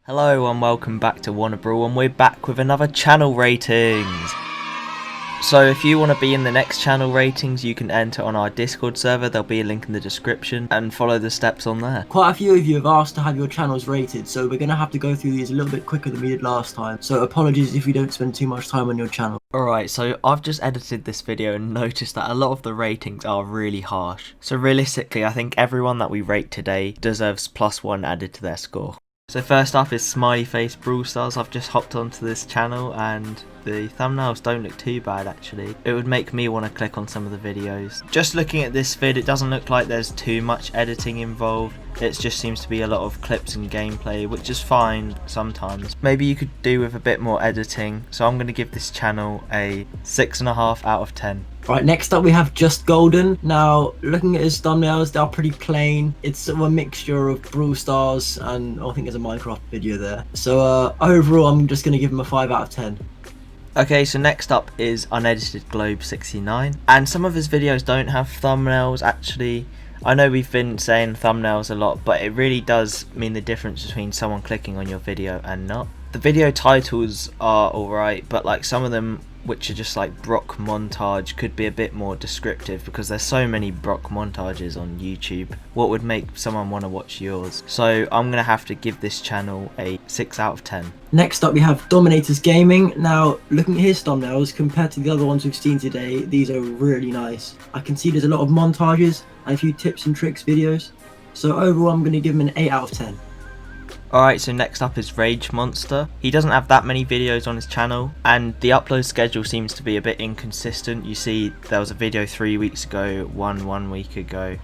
Hello and welcome back to Wanna Brawl, and we're back with another channel ratings. So if you want to be in the next channel ratings, you can enter on our Discord server. There'll be a link in the description and follow the steps on there. Quite a few of you have asked to have your channels rated, so we're going to have to go through these a little bit quicker than we did last time. So apologies if we don't spend too much time on your channel. Alright, so I've just edited this video and noticed that a lot of the ratings are really harsh. So realistically, I think everyone that we rate today deserves +1 added to their score. So first up is Smiley Face Brawl Stars. I've just hopped onto this channel and the thumbnails don't look too bad actually. It would make me want to click on some of the videos. Just looking at this vid, it doesn't look like there's too much editing involved. It just seems to be a lot of clips and gameplay, which is fine sometimes. Maybe you could do with a bit more editing, so I'm going to give this channel a 6.5 out of 10. Right, next up we have Just Golden. Now, looking at his thumbnails, they're pretty plain. It's sort of a mixture of Brawl Stars and I think there's a Minecraft video there. So overall, I'm just going to give him a 5 out of 10. Okay, so next up is Unedited Globe 69, and some of his videos don't have thumbnails actually. I know we've been saying thumbnails a lot, but it really does mean the difference between someone clicking on your video and not. The video titles are alright, but like some of them, which are just like Brock montage, could be a bit more descriptive because there's so many Brock montages on YouTube. What would make someone want to watch yours? So I'm going to have to give this channel a 6 out of 10. Next up we have Dominators Gaming. Now, looking at his thumbnails compared to the other ones we've seen today, these are really nice. I can see there's a lot of montages and a few tips and tricks videos. So overall I'm going to give him an 8 out of 10. Alright, so next up is Rage Monster. He doesn't have that many videos on his channel, and the upload schedule seems to be a bit inconsistent. You see, there was a video 3 weeks ago, one week ago.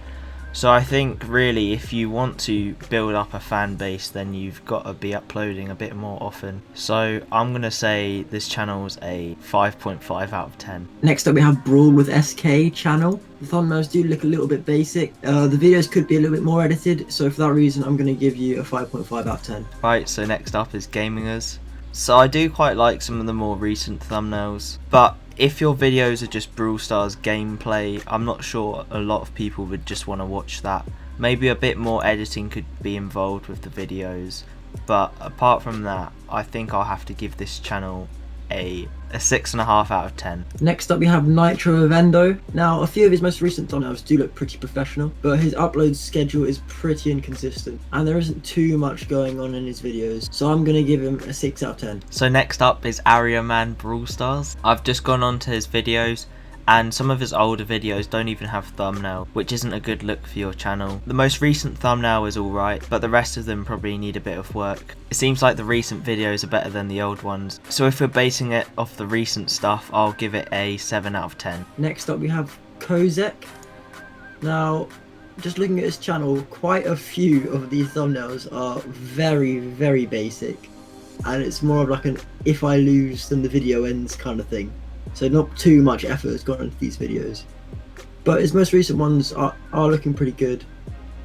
So I think really if you want to build up a fan base, then you've got to be uploading a bit more often. So I'm going to say this channel's a 5.5 out of 10. Next up we have Brawl with SK channel. The thumbnails do look a little bit basic. The videos could be a little bit more edited, so for that reason I'm going to give you a 5.5 out of 10. Right, so next up is Gamingers. So I do quite like some of the more recent thumbnails, but if your videos are just Brawl Stars gameplay, I'm not sure a lot of people would just want to watch that. Maybe a bit more editing could be involved with the videos, but apart from that, I think I'll have to give this channel a 6.5 out of 10. Next up we have Nitro Vivendo. Now, a few of his most recent thumbnails do look pretty professional, but his upload schedule is pretty inconsistent and there isn't too much going on in his videos, so I'm going to give him a 6 out of 10. So next up is Area Man Brawl Stars. I've just gone on to his videos, and some of his older videos don't even have thumbnail, which isn't a good look for your channel. The most recent thumbnail is alright, but the rest of them probably need a bit of work. It seems like the recent videos are better than the old ones, so if we're basing it off the recent stuff, I'll give it a 7 out of 10. Next up we have Kozek. Now, just looking at his channel, quite a few of these thumbnails are very basic, and it's more of like an if I lose then the video ends kind of thing. So not too much effort has gone into these videos. But his most recent ones are looking pretty good.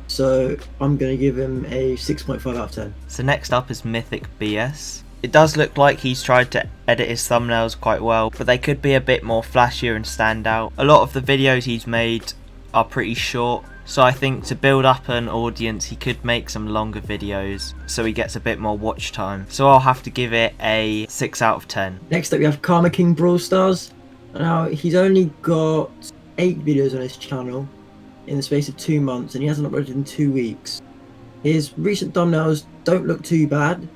So I'm going to give him a 6.5 out of 10. So next up is Mythic BS. It does look like he's tried to edit his thumbnails quite well, but they could be a bit more flashier and stand out. A lot of the videos he's made are pretty short, so I think to build up an audience he could make some longer videos so he gets a bit more watch time. So I'll have to give it a 6 out of 10. Next up we have Karma King Brawl Stars. Now, he's only got 8 videos on his channel in the space of 2 months, and he hasn't uploaded in 2 weeks. His recent thumbnails don't look too bad,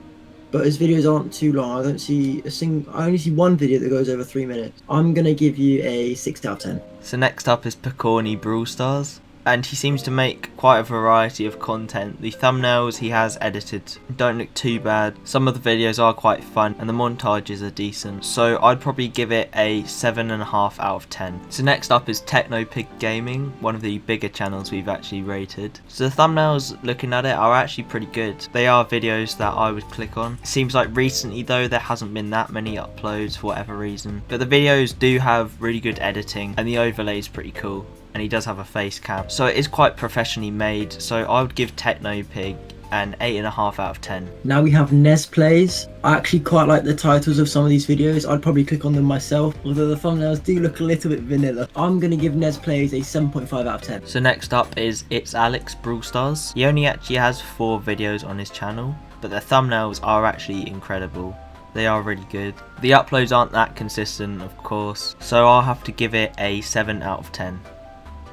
but his videos aren't too long. I only see one video that goes over 3 minutes. I'm gonna give you a 6 out of 10. So next up is Pecorny Brawl Stars, and he seems to make quite a variety of content. The thumbnails he has edited don't look too bad. Some of the videos are quite fun and the montages are decent, so I'd probably give it a 7.5 out of 10. So next up is TechnoPig Gaming, one of the bigger channels we've actually rated. So the thumbnails, looking at it, are actually pretty good. They are videos that I would click on. It seems like recently though there hasn't been that many uploads for whatever reason, but the videos do have really good editing and the overlay is pretty cool. And he does have a face cam, so it is quite professionally made, so I would give TechnoPig an 8.5 out of 10. Now we have Nez Plays. I actually quite like the titles of some of these videos. I'd probably click on them myself, although the thumbnails do look a little bit vanilla. I'm going to give Nez Plays a 7.5 out of 10. So next up is It's Alex Brawl Stars. He only actually has 4 videos on his channel, but their thumbnails are actually incredible. They are really good. The uploads aren't that consistent, of course, so I'll have to give it a 7 out of 10.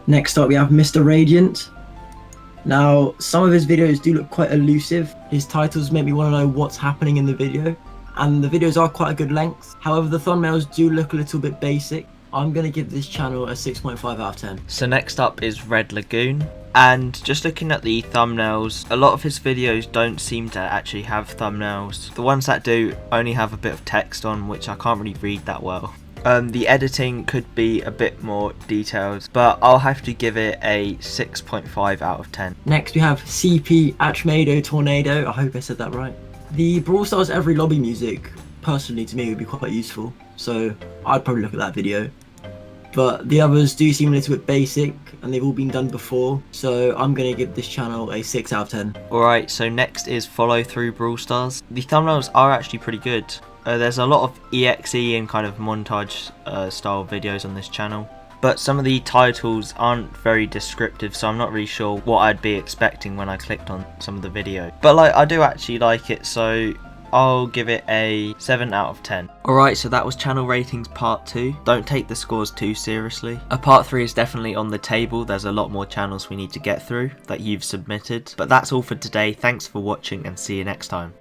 Next up we have Mr. Radiant. Now, some of his videos do look quite elusive. His titles make me want to know what's happening in the video, and the videos are quite a good length. However, the thumbnails do look a little bit basic. I'm going to give this channel a 6.5 out of 10. So next up is Red Lagoon, and just looking at the thumbnails, a lot of his videos don't seem to actually have thumbnails. The ones that do only have a bit of text on, which I can't really read that well. The editing could be a bit more detailed, but I'll have to give it a 6.5 out of 10. Next we have CP Achmedo Tornado. I hope I said that right. The Brawl Stars Every Lobby music, personally to me, would be quite useful, so I'd probably look at that video. But the others do seem a little bit basic, and they've all been done before, so I'm going to give this channel a 6 out of 10. Alright, so next is Follow Through Brawl Stars. The thumbnails are actually pretty good. There's a lot of EXE and kind of montage style videos on this channel, but some of the titles aren't very descriptive, so I'm not really sure what I'd be expecting when I clicked on some of the video. But like, I do actually like it, so I'll give it a 7 out of 10. Alright, so that was channel ratings part 2. Don't take the scores too seriously. A part 3 is definitely on the table. There's a lot more channels we need to get through that you've submitted. But that's all for today. Thanks for watching and see you next time.